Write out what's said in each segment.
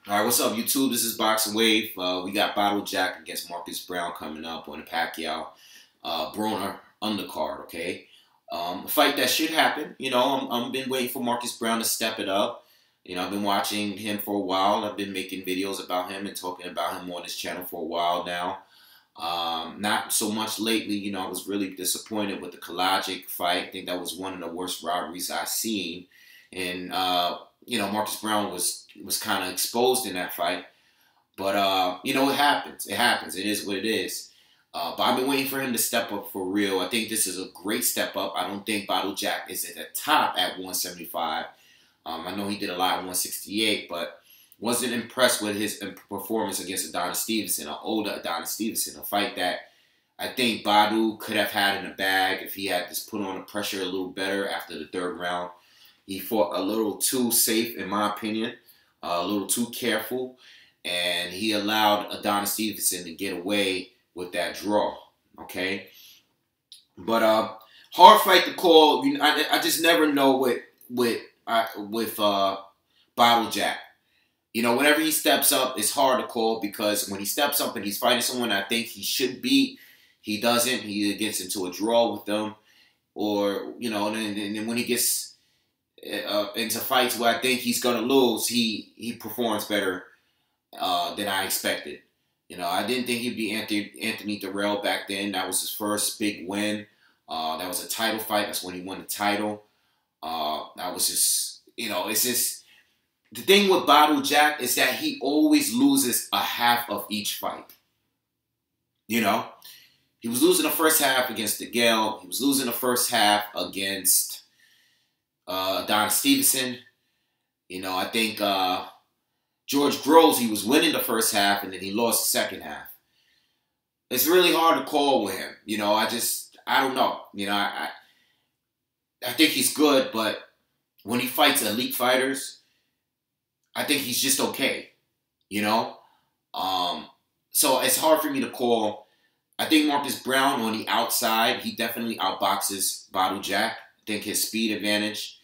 All right, what's up, YouTube? This is BoxingWave. We got Badou Jack against Marcus Browne coming up on the Pacquiao Browne undercard. Okay, a fight that should happen. I've been waiting for Marcus Browne to step it up. I've been watching him for a while. I've been making videos about him and talking about him on this channel for a while now. Not so much lately. I was really disappointed with the Kalajic fight. I think that was one of the worst robberies I've seen. And Marcus Browne was kind of exposed in that fight. But it happens. It happens. It is what it is. But I've been waiting for him to step up for real. I think this is a great step up. I don't think Badou Jack is at the top at 175. I know he did a lot at 168, but wasn't impressed with his performance against Adonis Stevenson, an older Adonis Stevenson, a fight that I think Badou could have had in the bag if he had just put on the pressure a little better after the third round. He fought a little too safe, in my opinion, a little too careful, and he allowed Adonis Stevenson to get away with that draw. Okay, but hard fight to call. I just never know with Badou Jack. Whenever he steps up, it's hard to call because when he steps up and he's fighting someone I think he should beat, he doesn't. He either gets into a draw with them, or and then when he gets into fights where I think he's gonna lose, he performs better than I expected. I didn't think he'd be Anthony Durrell back then. That was his first big win. That was a title fight. That's when he won the title. That was just, it's just the thing with Badou Jack is that he always loses a half of each fight. He was losing the first half against DeGale. He was losing the first half against Adonis Stevenson. I think George Groves, he was winning the first half and then he lost the second half. It's really hard to call with him. I don't know. I think he's good, but when he fights elite fighters, I think he's just okay. So it's hard for me to call. I think Marcus Browne on the outside, he definitely outboxes Badou Jack. I think his speed advantage.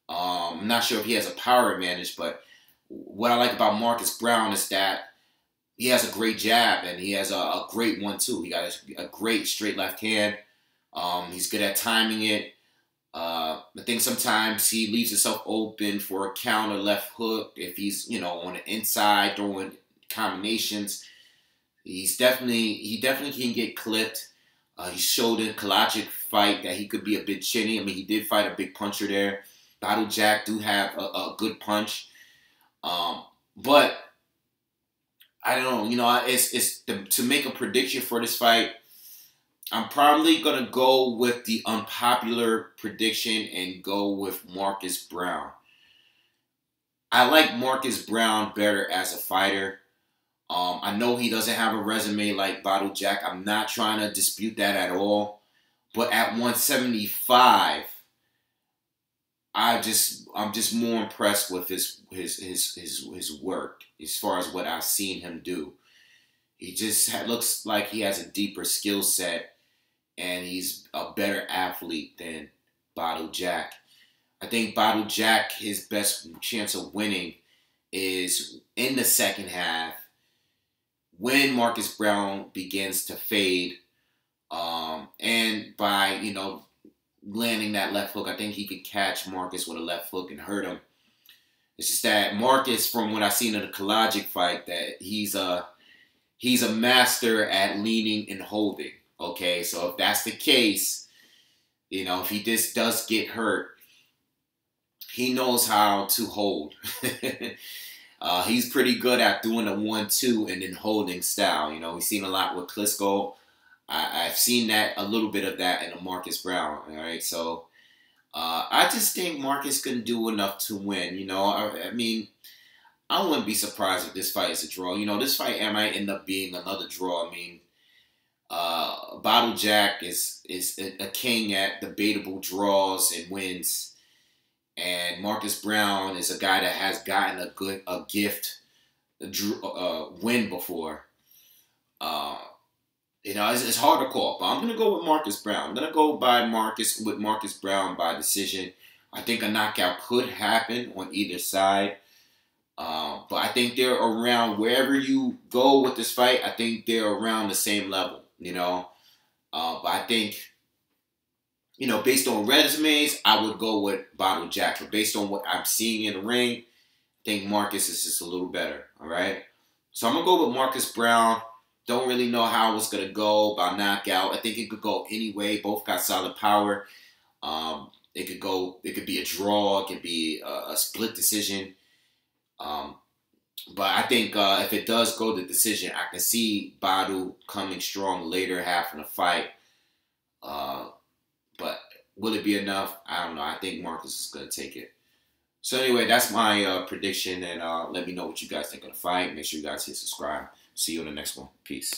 I'm not sure if he has a power advantage, but what I like about Marcus Browne is that he has a great jab and he has a great one too. He got a great straight left hand. He's good at timing it. I think sometimes he leaves himself open for a counter left hook if he's on the inside throwing combinations. He definitely can get clipped. He showed in Kalajic fight that he could be a bit chinny. I mean, he did fight a big puncher there. Badou Jack do have a good punch. But I don't know. To make a prediction for this fight, I'm probably going to go with the unpopular prediction and go with Marcus Browne. I like Marcus Browne better as a fighter. I know he doesn't have a resume like Badou Jack. I'm not trying to dispute that at all. But at 175, I'm just more impressed with his work as far as what I've seen him do. He just looks like he has a deeper skill set, and he's a better athlete than Badou Jack. I think Badou Jack, his best chance of winning is in the second half when Marcus Browne begins to fade, and by landing that left hook. I think he could catch Marcus with a left hook and hurt him. It's just that Marcus, from what I've seen in the Kalajic fight, that he's a master at leaning and holding. Okay, so if that's the case, if he just does get hurt, he knows how to hold. He's pretty good at doing the 1-2 and then holding style. We've seen a lot with Klitschko. I've seen that, a little bit of that in the Marcus Browne. All right, so I just think Marcus can do enough to win. I mean, I wouldn't be surprised if this fight is a draw. This fight might end up being another draw. I mean, Badou Jack is a king at debatable draws and wins, and Marcus Browne is a guy that has gotten a gift win before. It's hard to call, but I'm gonna go with Marcus Browne. I'm gonna go with Marcus Browne by decision. I think a knockout could happen on either side, but I think they're around wherever you go with this fight. I think they're around the same level, you know. But I think, you know, based on resumes, I would go with Badou Jack. But based on what I'm seeing in the ring, I think Marcus is just a little better. All right. So I'm gonna go with Marcus Browne. Don't really know how it's gonna go by knockout. I think it could go any way. Both got solid power. It could go. It could be a draw. It could be a split decision. But I think if it does go to decision, I can see Badou coming strong later half in the fight. But will it be enough? I don't know. I think Marcus is going to take it. So anyway, that's my prediction. And let me know what you guys think of the fight. Make sure you guys hit subscribe. See you on the next one. Peace.